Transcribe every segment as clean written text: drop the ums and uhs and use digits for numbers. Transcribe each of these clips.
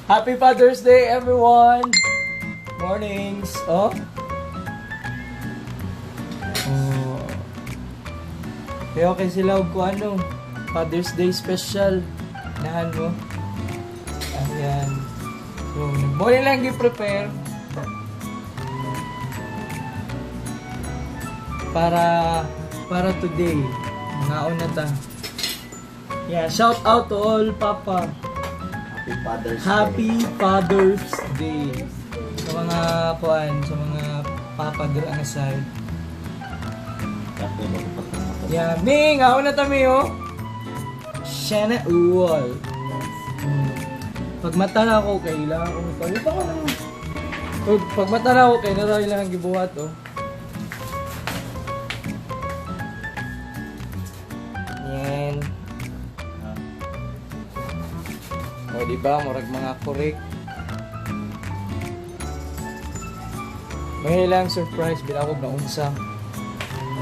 Happy Father's Day, everyone! Mornings. Oh. Oh. Okay sila ko ano. Father's Day special. Nahan mo. Ayan. So, nagmuli lang i-prepare. Para today. Ngaon na ta. Yeah, shout out to all Papa. Happy Father's Day. Sa mga kuan, sa mga papa dira nga side. Yeah, Ming, ako na tami oh. Shana uwal. Pag mata na ako, kailangan ko magpalita ko na. Pag mata na ako, kailangan gibuhat oh. Yan. O, diba? Murag mga korek. May lang surprise. Bila ako na unsa.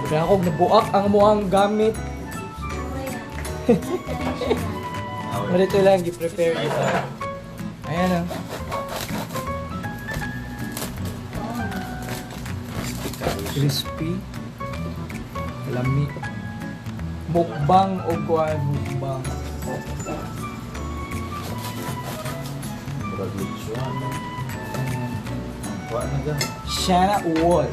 Bila ako nabuak ang muang gamit. Marito lang, i-prepare kita. Ayan o. Crispy. Lami. Mukbang o kuwan. Mukbang. Shana Wall.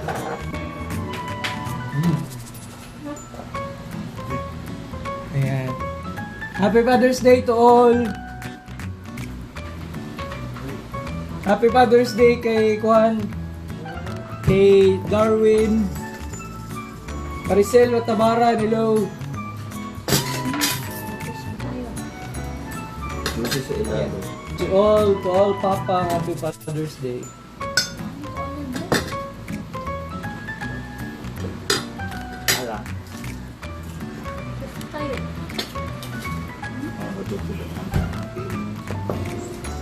Ayan. Happy Father's Day to all. Happy Father's Day kay Juan, kay Darwin, Maricel Watabara, hello. To all Papa, Happy Father's Day.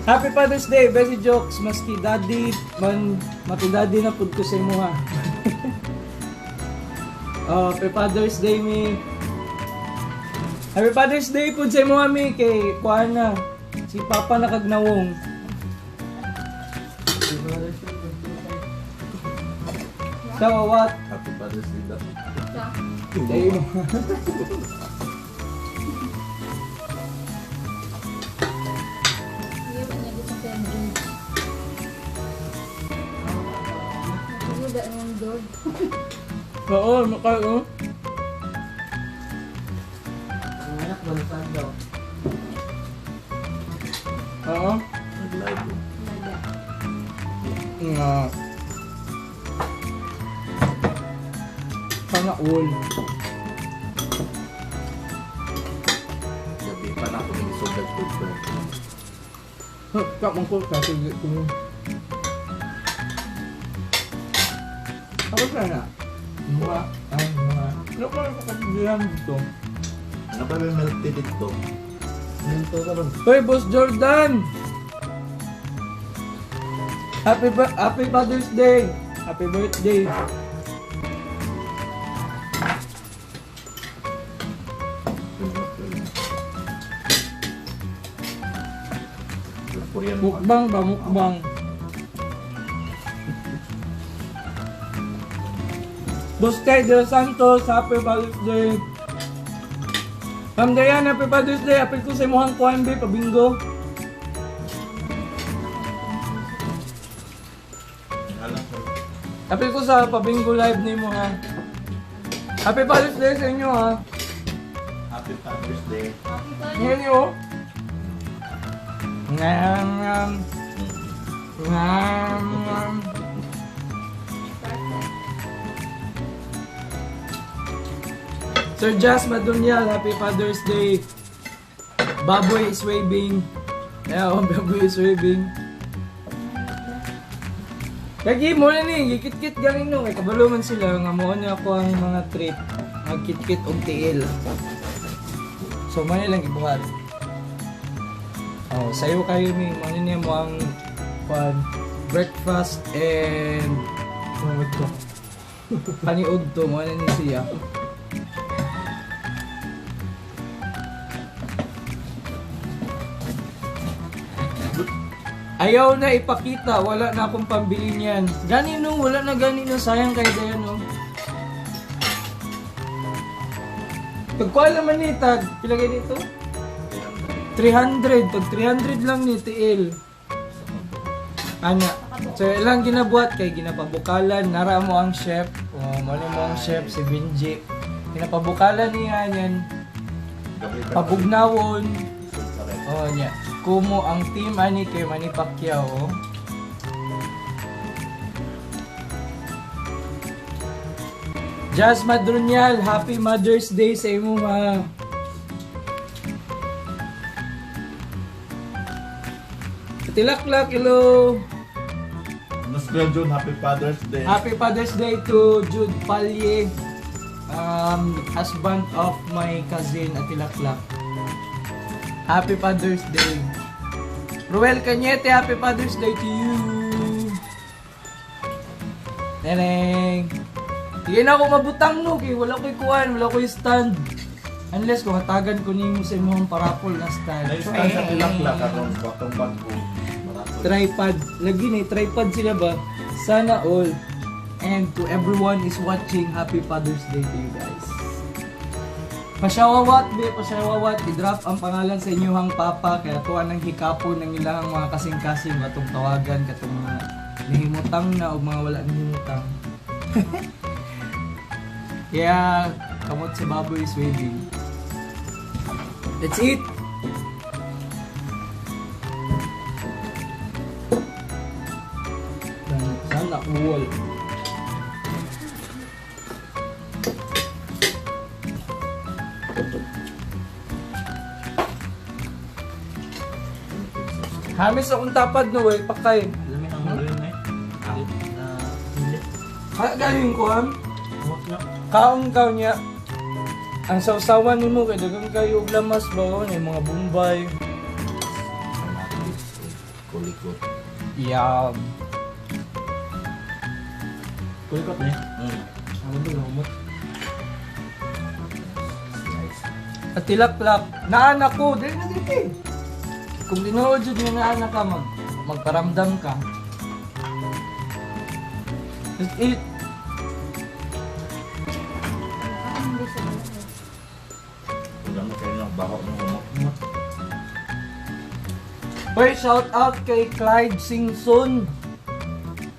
Happy Father's Day, Bessie Jocs, maski daddy, mati daddy na pud ko sa imo ha. Oh, Happy Father's Day mi. Happy Father's Day pud sa imo mi kay kuana. Si Papa nakagnawong. So what? Happy Father's Day daw. Day mo. Oo, makain. Ang anak balasan daw. Oo. Nag-live. Nga. Sana all. Gabi pa na ako ng sugat food ko. Kak mangkul kasi gitu. Apa sana? Mga ano pa ang kapagbihan dito? Ano pa may melted dito? Minto ka ba? Hoy, Boss Jordan! Happy Father's Day! Happy birthday! Mukbang ba? Mukbang. Boss Kay De Los Santos, Happy Father's Day! Ma'am Dayan, Happy Father's Day! Happy ko sa imuhang kuhan, be, pabingo! Happy ko sa pabingo live ni mo ha! Happy Father's Day sa inyo ha! Happy Father's Day. Ngayon nyo! Ngam ngam! Ngam ngam! Sir Jas Madunyal, Happy Father's Day! Baboy is waving. Ayan, baboy is waving. Kagi mo na ni, gikit-kit galing no. Kay kabaluman sila, nga mo niya ako ang mga treat. Magkit-kit og tiil. So, mo lang ibuhat. Oh, sayo kayo ni, mo niya mo ang breakfast and ano to? Paniud to, mo na ni siya. Ayaw na ipakita, wala na akong pambili niyan. Gani no, wala na gani no, sayang kayo dayan no. Pagkuha naman ni tag, pilagay dito? 300, tag 300 lang ni TL. Ana, so ilang ginabuhat kay ginapabukalan, nara mo ang chef, mano mo ang chef, si Binge. Ginapabukalan niya yan, pabugnawon, niya. Kumo ang team ani kay Manny Pacquiao. Jazz Madronyal, Happy Mother's Day sa imo ha. Tilaklak, hello. Mas June, Happy Father's Day. Happy Father's Day to Jude Palye, husband of my cousin at Tilaklak. Happy Father's Day. Ruel Cañete, Happy Father's Day to you. Neneng. Hindi na ako mabutang no, kay wala ko'y kuhan, wala ko'y stand. Unless kung hatagan ko niyo sa imong parapol na stand. Ay, stand sa Tilaklak karon batong bago. Tripod. Lagi na tripod sila ba? Sana all. And to everyone is watching, Happy Father's Day to you guys. Pasyawawat, pasyawawat. I-drop ang pangalan sa inyong papa. Kaya tuwan ng hikapon ng ilang mga kasing-kasing. Batong tawagan, katong mga nahimutang na o mga wala nahimutang. Kaya, kamot si baboy is waving. That's it! Sana uwal. Hamis akong tapad no eh, pakay. Alamin ang ulo yun eh. Na hindi. Galing ko ham. Kaong kaw niya. Ang sausawan ni mo kay dagang kayo og lamas ba o mga bumbay. Kulikot. Yeah. Kulikot eh. Ano ba lumot? At tilaklak. Naanak ko, dahil na dito eh. Kung dinood yun yung naanak ka, magparamdam ka. Just eat. Wala mo kayo ng baho ng humok. Boy, shout out kay Clyde Singson.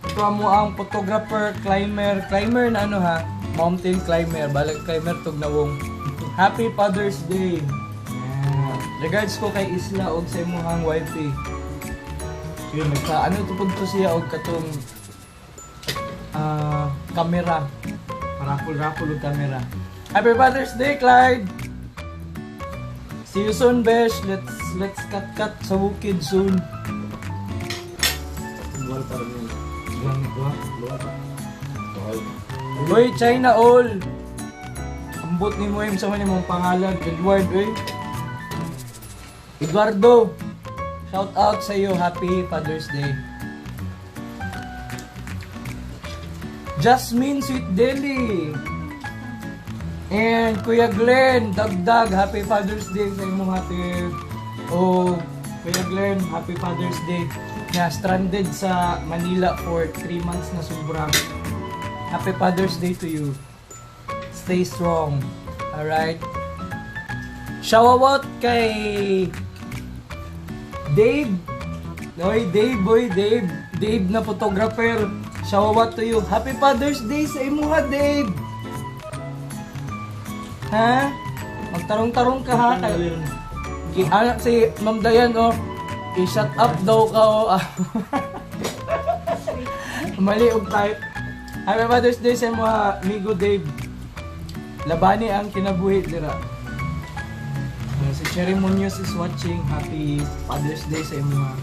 Ito mo ang photographer, climber na ano ha, mountain climber, balik climber tog nawong. Happy Father's Day. Yeah. Regards ko kay Isla og sa imong wifey. Sige, magka ano tupod to siya og katong camera. Rapol og camera. Happy Father's Day, Clyde. See you soon, Besh. Let's cut sa bukid soon. Buwal pa rin yun. Buwal pa. Boy, China all. Ambot ni mo yung sa mong pangalan, Edward, eh. Eduardo, shout out sa iyo, Happy Father's Day. Jasmine Sweet Deli. And Kuya Glenn, Dagdag, Happy Father's Day sa imong hati. Oh, Kuya Glenn, Happy Father's Day. Na stranded sa Manila for 3 months na sobrang. Happy Father's Day to you. Stay strong. Alright? Shoutout kay Dave. Oy, Dave. Dave na photographer. Shoutout to you. Happy Father's Day sa imo ha, Dave. Ha? Magtarong-tarong ka ha. Anak si Ma'am Dayan, oh. I-shut up daw ka, oh. Mali og type. Happy Father's Day sa imo ha, amigo Dave. Labani ang kinabuhi dira. Si Cherry Munoz is watching. Happy Father's Day sa imo ha.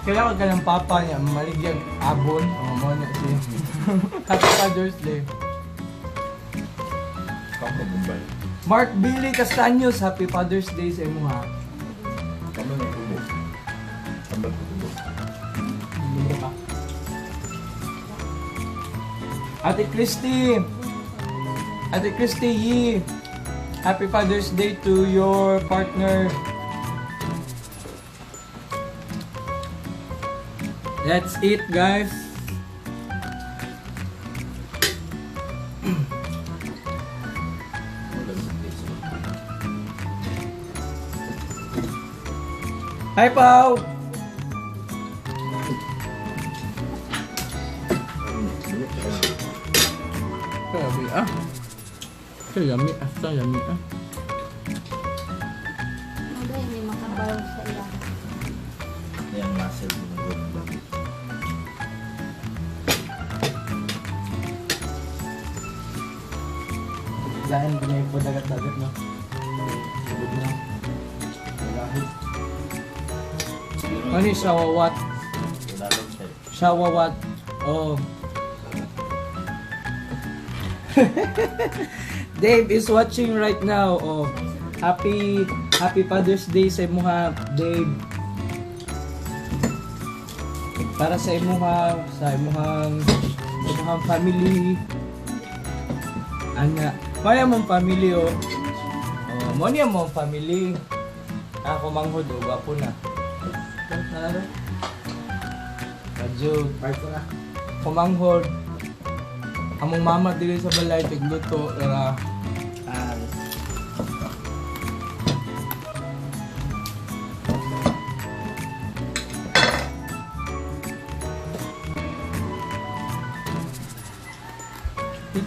Kaya ka ng papa niya, maligyan abon. Mo na siya. Happy Father's Day. Kakabumbay. Mark Billy Castaños, Happy Father's Day sa imo ha. Kamo ng tubo. Tambal ko tubo. Libro ka. Ate Christy Yi. Happy Father's Day to your partner. That's it, guys. Hi, Pao! Grabe ah. Yummy ah. Yummy ah. Ano may makabaw sa iya. Yang muscle ng mukbang. Dahil binay po dagat-dagat no. Sabog na. Malahit. Ano yung shawawat? Wala lang siya. Shawawat. Oh. Dave is watching right now. Oh. Happy Father's Day sa imuha, Dave. Para sa imuha, sa imuhang family. Ana, maya mong family oh. Oh, mo niya mong family. Ako manghod oh, gwapo na. Radyo, Part ko na. kumanghod. Among mama dili sa balay tigluto era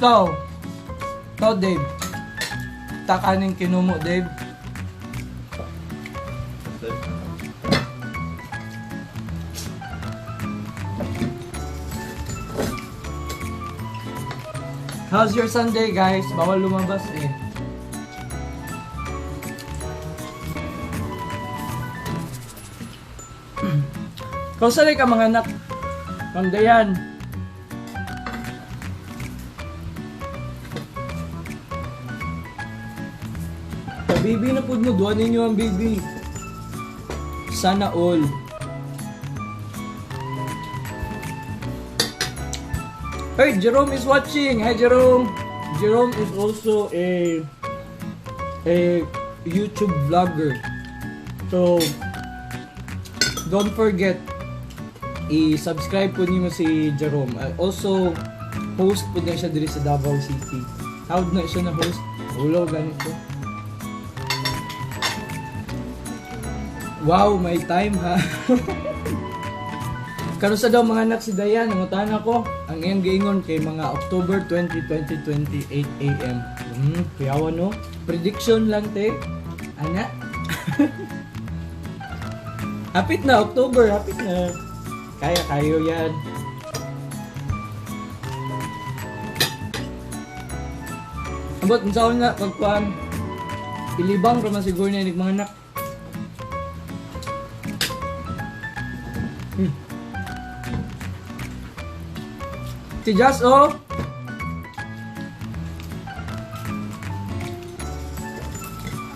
Ito, Dave. Takaning kinumo, Dave. How's your Sunday, guys? Bawal lumabas eh. Kausalay ka mga anak. Ma'am Dayan. Baby na po mo, duwan ninyo ang baby. Sana all. Hey, Jerome is watching. Hi, Jerome. Jerome is also a YouTube vlogger. So, don't forget i-subscribe po niyo si Jerome. Also, host po na siya diri sa Davao City. How na siya na host? Ulo, ganito. Wow, may time ha. Karon sa daw mga anak si Dayan, nangutan ako. Ang iyang giingon kay mga October 20, 2028 AM. Kuyawan no? Prediction lang te. Ana. Hapit na October, hapit na. Kaya kayo yan. Ambot, unsa na pagkuan. Ilibang ra man siguro na mga anak. Si Jocs, oh!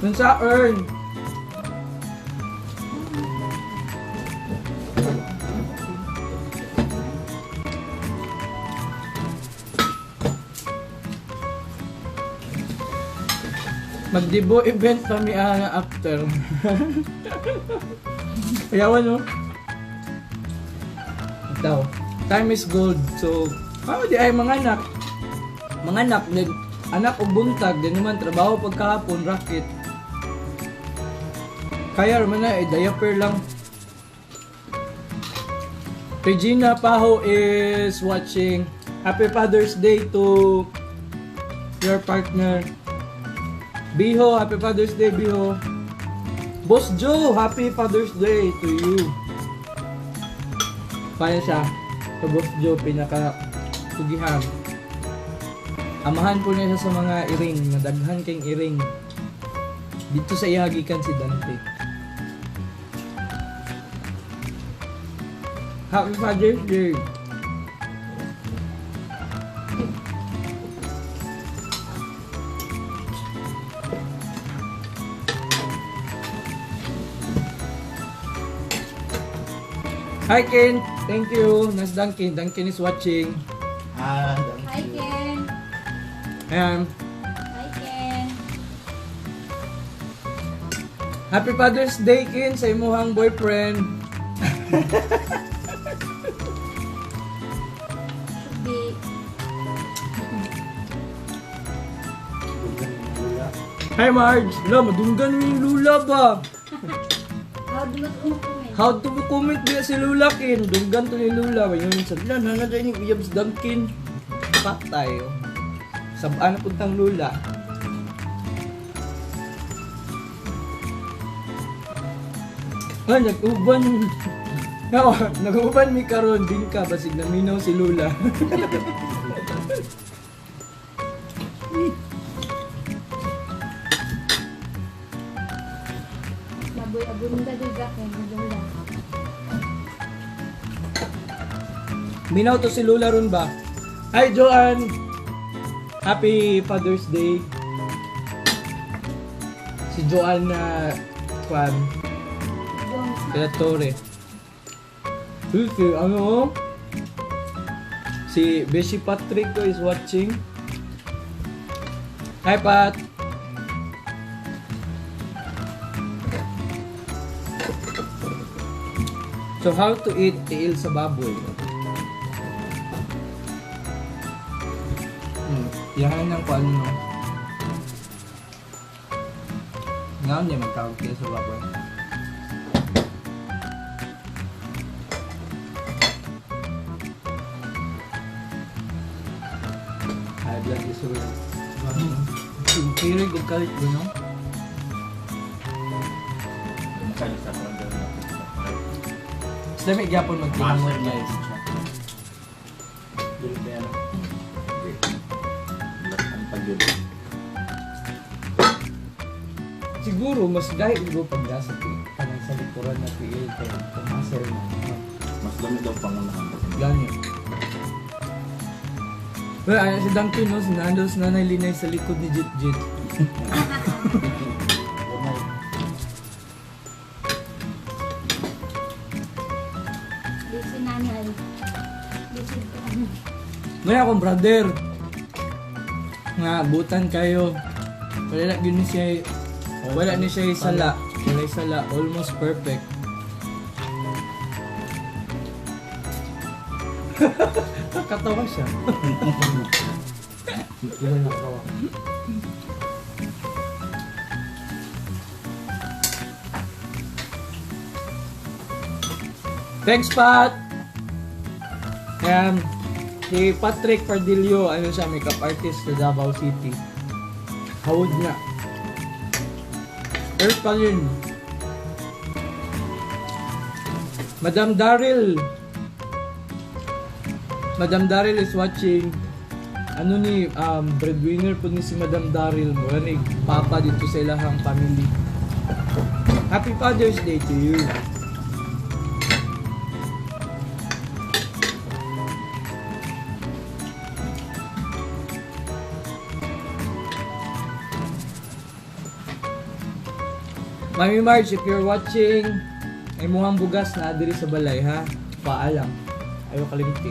Dun sa earn. Mag-debo event kami after. Kayawan, no? Ito. Time is gold. So, di ay mga anak. Mga anak, anak o buntag, din naman trabaho pagkahapon, racket. Kaya naman na, diaper lang. Regina Paho is watching. Happy Father's Day to your partner. Biho, Happy Father's Day, Biho. Boss Joe, Happy Father's Day to you. Kaya siya. Sa Boss Joe, pinaka-tugihan. Amahan po niya siya sa mga iring. Nadaghan kayong iring. Dito sa ihagikan si Dante. Happy Father's Day. Hi Ken, thank you. Nas Duncan. Duncan is watching. Hi, Ken. Ayan. Hi, Ken. Happy Father's Day, Kin, sa imuhang boyfriend. Should be. Hi, Marge! Wala, madunggan mo yung Lula ba? How do you comment? How to comment dia si Lula, Kin? Dunggan to ni Lula. Mayroon sa na dyan yung Uyabs Damkin. Patay, oh. Sabaan na puntang Lula. Ah, nag-uban. Nag-uban mi karon din ka basig naminaw si Lula. Laboy abunda juga kay abunda. Minaw to si Lula ron ba? Hi, Joanne! Happy Father's Day! Si Joanne na kwan, Creatore. Si ano? Si Beshi Patrick ko is watching. Hi, Pat! So, how to eat tiil sa baboy? Yan ang kung ano, no? Ngayon niya magtawag kayo sa baboy. High blood is real. Kirig o kalit ba, no? Makalit sa parang gano'n na. Sila may gyapon mag-tinamot, guys. Dili ba yan? Ang pag-yun. Siguro, mas dahil ko pag-gasa panay sa likuran na tiil kayo. Pumasel mo. Mas dami daw pangunahan. Ganyan. Well, ayan si Duncan, no? Si Nando's nanay linay sa likod ni Jit Jit. Umay. Busy nanay. Busy ko. May akong brother. Nga, butan kayo. Wala na siya, wala ni siya sala. Wala sala, almost perfect. Nakatawa siya. Hindi na nakawa. Thanks, Pat! Ayan, si Patrick Pardillo, ano siya, makeup artist sa Davao City. Hawod niya. Earth pa rin. Madam Daryl. Madam Daryl is watching. Ano ni, breadwinner po ni si Madam Daryl. Mura ni papa dito sa ilahang family. Happy Father's Day to you. Mami Marge, if you're watching, ay mukhang bugas na diri sa balay, ha? Paalam. Ayaw kalimti.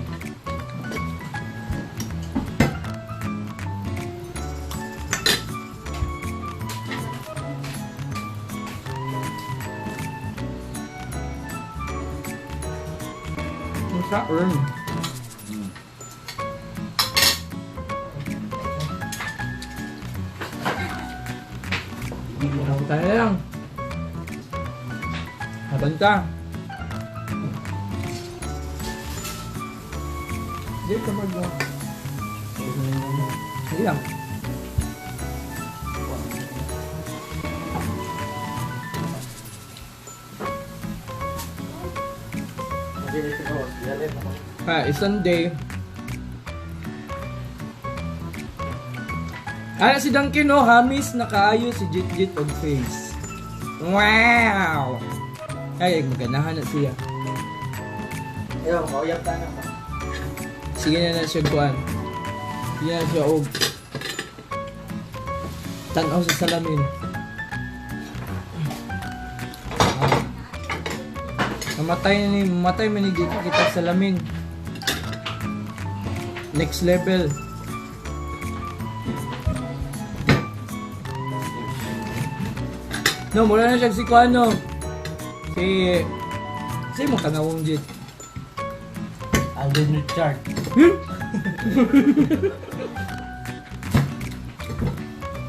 What's that room? Tayo na lang. Habang ka. Hindi ka mag-go. Sige lang. Sunday. Ano si Duncan, no? Hamis nakaayo si Jit og face. Wow! Ay, maganahan na siya. Ayaw, kauyap ka na ba? Sige na siya kuan. Sige na siya og tanaw sa salamin. Mamatay man ni kita sa salamin. Next level. No, mula na siya si Kuano. Si mo kanawong jit. Alden Richard.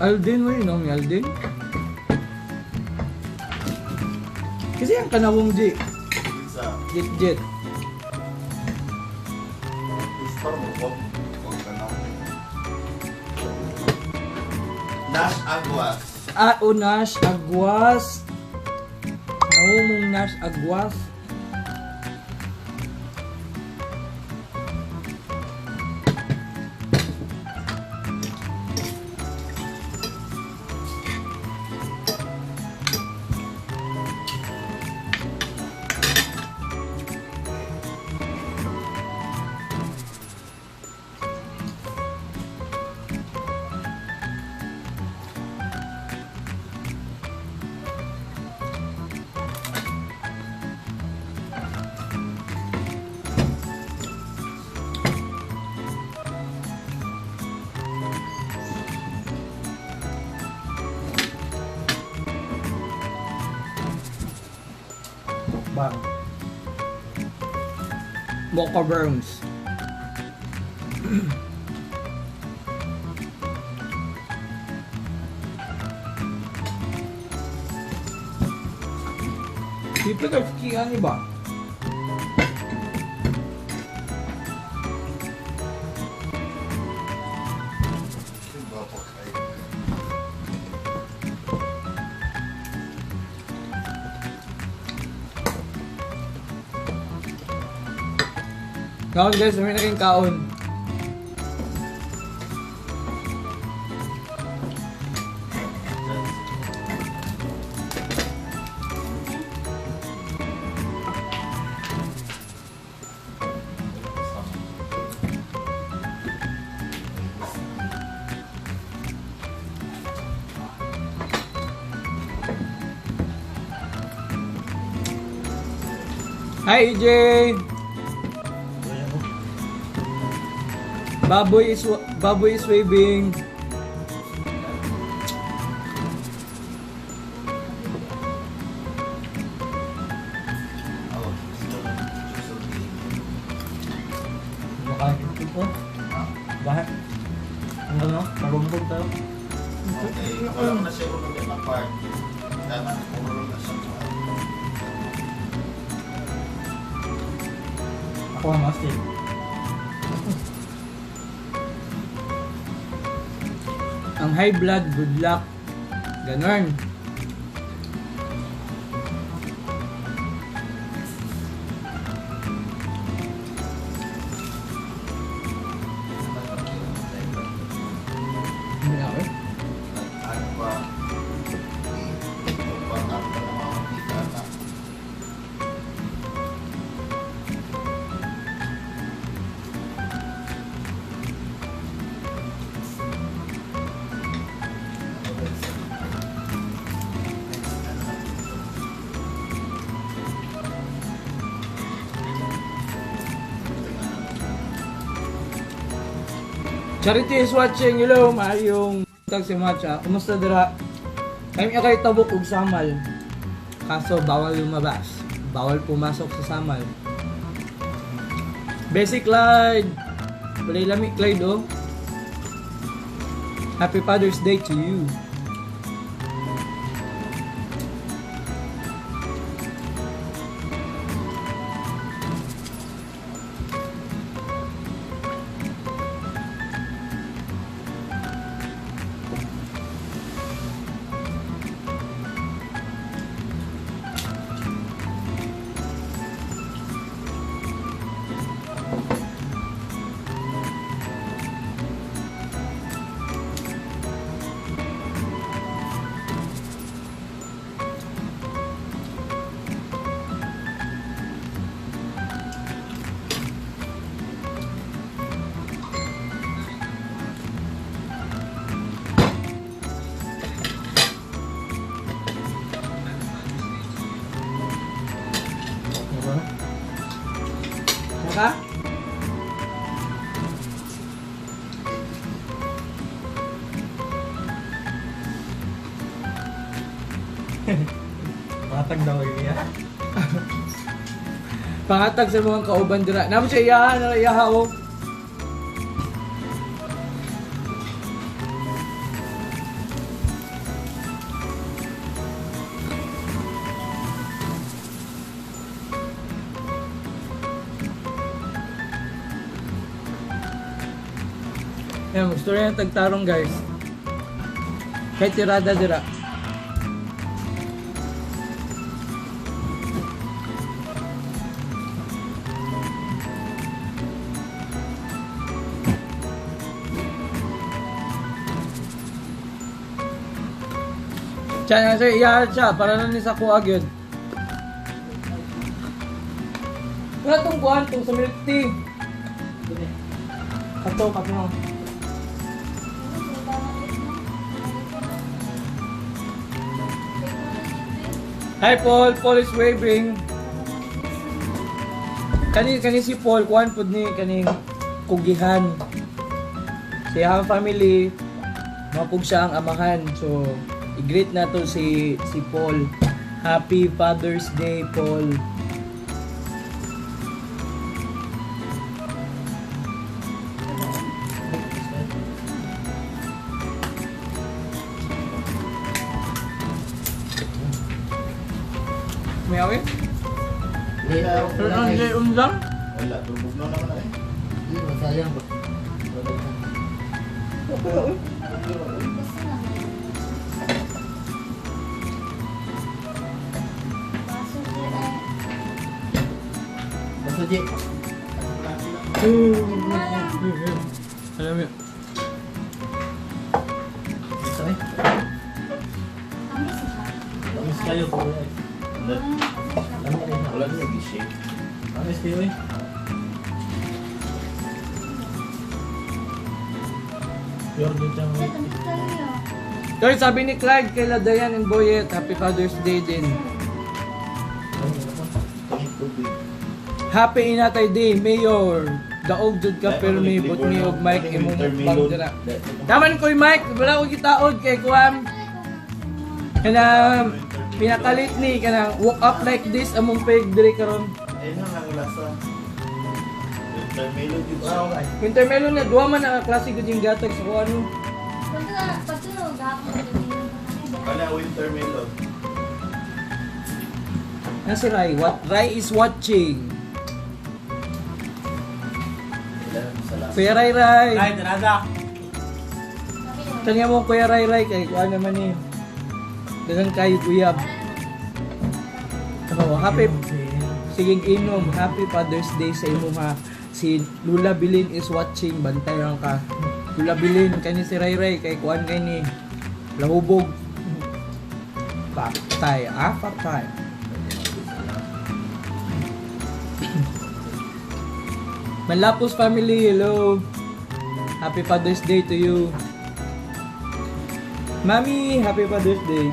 Alden, mo yun, no? Alden? Kasi ang kanawong jit. Isa. Jit. Store mo po. Huwag ka na. Nash Aguas. Nash Aguas. Nawong Nash Aguas. Bang. Mukbangs. People of Kiani ba? Kaon guys, may naging kaon. Hi EJ! Baboy is waving. Makain ito po. Bakit? Ang ano? Marumbog tayo. Okay, wala ko na siya kung yung apart. Tama, puro na siya. Ako ang master. Ang high blood, good luck. Ganon. Hindi na ako eh. Ano pa? Upang ako na mga kita na. Charity is watching. Hello, maayong tag si Matcha. Kumusta dira? Kami kay tabok og samal. Kaso bawal lumabas. Bawal pumasok sa samal. Basic Clyde. Balay lami Clyde oh. Happy Father's Day to you. Maka? Matag daw iya. Pangatag sa mga kauban dira. Namo siya iyahan na iyaha o. Yan, gusto rin yung tagtarong guys. Kahit tirada dira. Tiyan nga sir, iyahan siya para na ni sa kuag yun. Wala itong kuhan, itong sa milk tea. Kato, kato. Hi Paul, Paul is waving. Kani si Paul, kuhan po ni kaning kugihan. Siya ang family, mapug siya ang amahan. So, i-greet na to si Paul. Happy Father's Day, Paul. May awin? Pero ang day lang? Wala, tubog na naman eh. Hindi, masayang ba? Basta Ji. Alam mo. Basta eh. Tamis kayo po eh. Wala na nag-shake. Tamis kayo eh. Pure din siyang Guys, sabi ni Clyde kay Dayan and Boyet, Happy Father's Day din. Happy Inatay Day, Mayor. Daog jud ka permi, but me og Mike imong mukbang dira. Daman ko'y Mike, wala ko kitaod kay kuam. Kana pinakalit ni kana walk up like this among peg diri karon. Eh, nang ang lasa. Wintermelon yun siya. Wintermelon na duwa man ang klase gud yung gatag sa kuan. Wala, wintermelon. Nasi Rai, what Rai is watching. Kuya Rai Rai. Ay, tanaga! Tanya mo Kuya Rai Rai kay kuan naman ni. Dagan kayo kuyab. Ano, happy siging inom, happy Father's Day sa imo ha. Si Lula Bilin is watching, bantay lang ka. Lula Bilin kani si Rai Rai kay kuan kay ni lahubog. Patay, patay. Malapos family, hello. Happy Father's Day to you. Mami, happy Father's Day.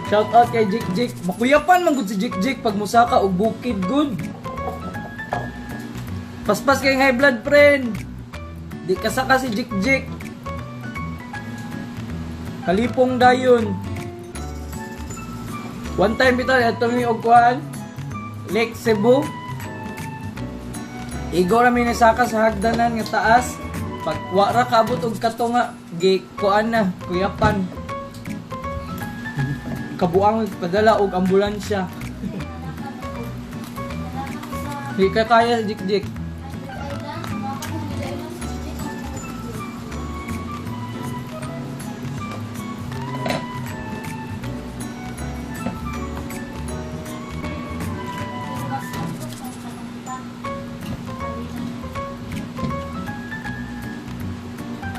Shout out kay Jik Jik. Makuyapan man gud si Jik Jik pag musaka og bukid good. Paspas kay high blood friend. Di kasaka si Jik Jik. Halipong dayon. One time bitaw ato mi og kuan. Lake Cebu. Igo ra mi nasaka sa hagdanan nga taas. Pag wa ra kabot og kato nga gi kuan na kuyapan. Kabuang padala og ambulansya. Di ka kaya Jik Jik.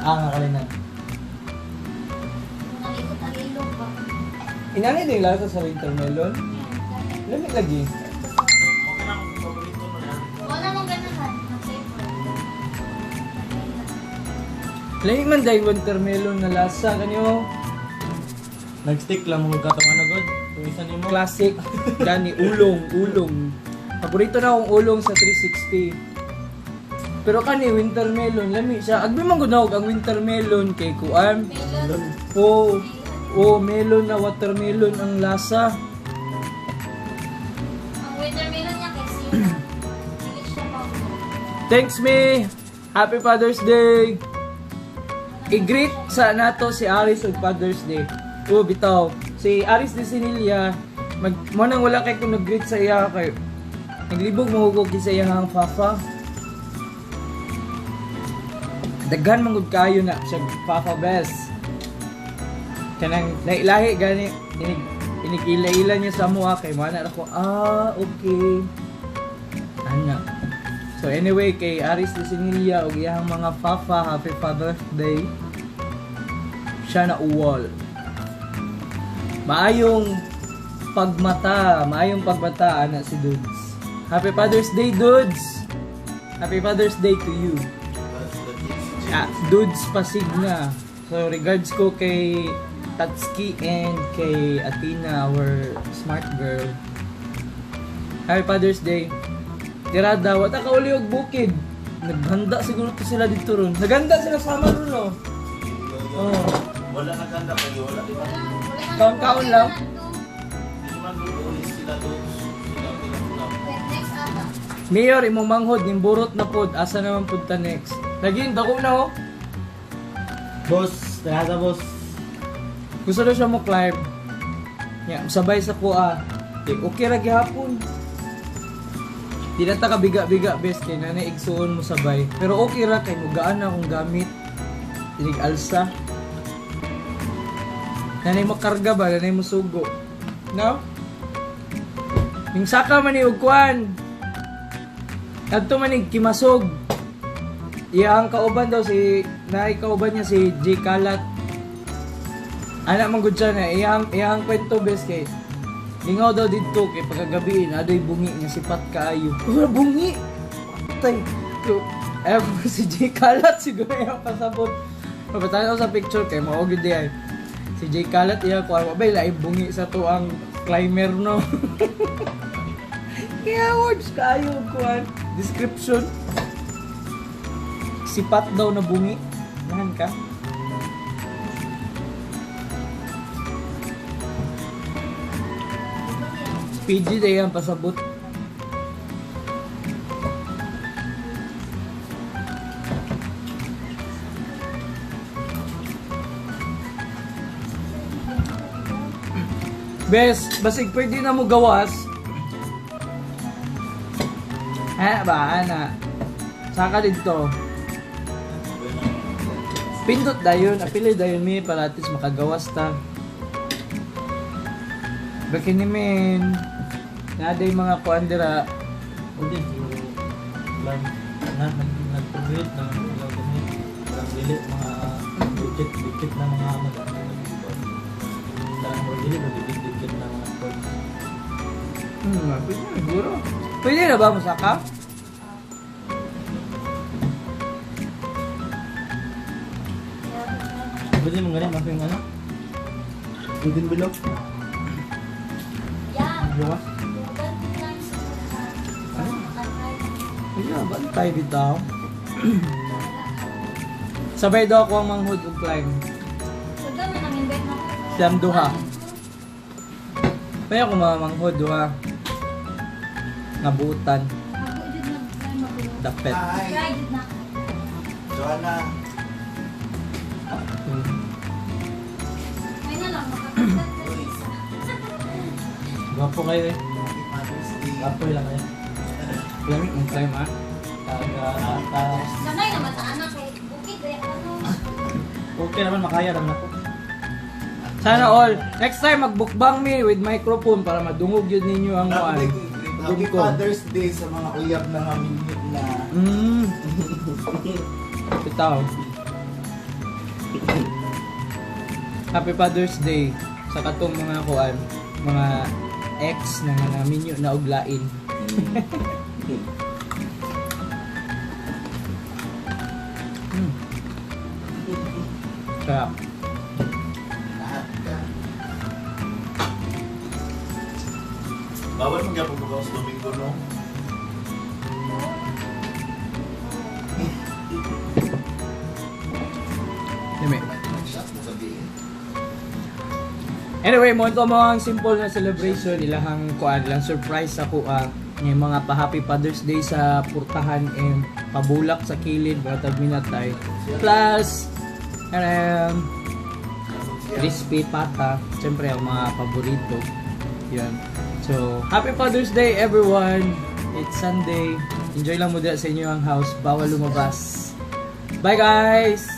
Nakalinan. Inani din lasa sa wintermelon? Lamig lagi. Okay na akong paborito mo na. Wala mong ganahan, na flavor. Lain man dahil watermelon na lasa kanyo. Nag-stick lang mo katong ano god. Kung isa ni mo. Classic. Gani, ulong. Paborito na akong ulong sa 360. Pero kani, wintermelon, lami siya. Agbi man gud ang wintermelon kay kuan. Melon. Melon na watermelon ang lasa. Ang watermelon niya kasi hindi siya powder. Thanks me. Happy Father's Day. I-greet sa nato si Aris og Father's Day. Bitaw. Si Aris de Sinilia, mo nang wala kay kung nag-greet sa iya kay naglibog mahugog sa iyang fafa. Daghan mangud kayo na siya fafa best. Kanang lahi gani inigila-ila niya sa mua kay mana ako. Okay. Ana. So anyway, kay Aris de Sinilia og iyang mga fafa, happy Father's Day. Siya na uwal. Maayong pagmata ana si Dudes. Happy Father's Day, Dudes. Happy Father's Day to you. Dudes Pasigna. So regards ko kay Tatsuki and kay Athena, our smart girl. Happy Father's Day. Tirada, wata ka uli og bukid. Naghanda siguro to sila dito ron. Naghanda sila sama ron, no? Wala na ganda kayo, wala di ba? Kaon-kaon lang. Hindi naman ulis sila doon. Sila pinag-ulap. Next ata. Mayor, imong manghod, nimburot na pod. Asa naman pod ta next? Laging, dako na, oh. Boss, tara boss. Gusto na siya mo climb. Yeah, sabay sa kuha. Okay ra gihapon. Di na ta ka biga-biga best kay nanay igsuon mo sabay. Pero okay ra kay mugaan na akong gamit. Dinig alsa. Nanay mo karga ba? Nanay mo sugo. No? Yung saka man ni ugkuan. Kadto man ni kimasog. Iyang kauban daw si naay kauban niya si J Kalat. Anak man gud siya na iyang kwento best kay lingaw daw dito kay pagkagabi adoy bungi nga sipat kaayo. Bungi. Tay. Si J Kalat siguro yung pasabot. Papatayo sa picture kay mao gid ay. Si J Kalat iya ko abay lain bungi sa to ang climber no. Kaya words kayo kuan description. Sipat daw na bungi. Nahan ka? PG na yan, pasabot. Bes, basig pwede na mo gawas. Ana. Saka dito. Pindot dayon, apili dayon mi para at least makagawas ta. Bakit men? Naday mga kuandira. Hindi lang nag-create ng mga gamit. Parang delete mga dikit na mga magandang. Parang more delete dikit na mga code. Pwede na siguro. Pwede na ba masaka? Pwede mo ganyan, mapi yung ano? Pwede bilog. Yeah. Diba? Pwede na, bantay bitaw. Sabay daw ako ang manghud ug climb. Siyam duha. Pwede ako mamanghod duha. Ngabutan. Dapet. Hi! Joanna! Gwapo kayo eh. Happy Mother's Day. Gwapo lang kayo. Lamig ng climb ha. Sanay naman sa anak eh. Bukid eh. Okay naman, makaya naman ako. Sana all. Next time magbukbang me with microphone para madungog yun ninyo ang kuan. Happy Father's Day sa mga uyab na maminit na. Bitaw. Happy Father's Day sa katong mga kuan, mga ex na nga namin yun na uglain. Sarap. Lahat ka. Bawal mo gyapon bukas Domingo no? Dami. Shot mo sabihin. Anyway, mo ito mga simple na celebration. Ilahang kuan lang surprise ako yung mga pa-Happy Father's Day sa purtahan and pabulak sa kilid mga tagminatay. Plus, crispy pata. Siyempre, ang mga paborito. Yan. So, Happy Father's Day everyone! It's Sunday. Enjoy lang mo dito sa inyo ang house. Bawal lumabas. Bye guys!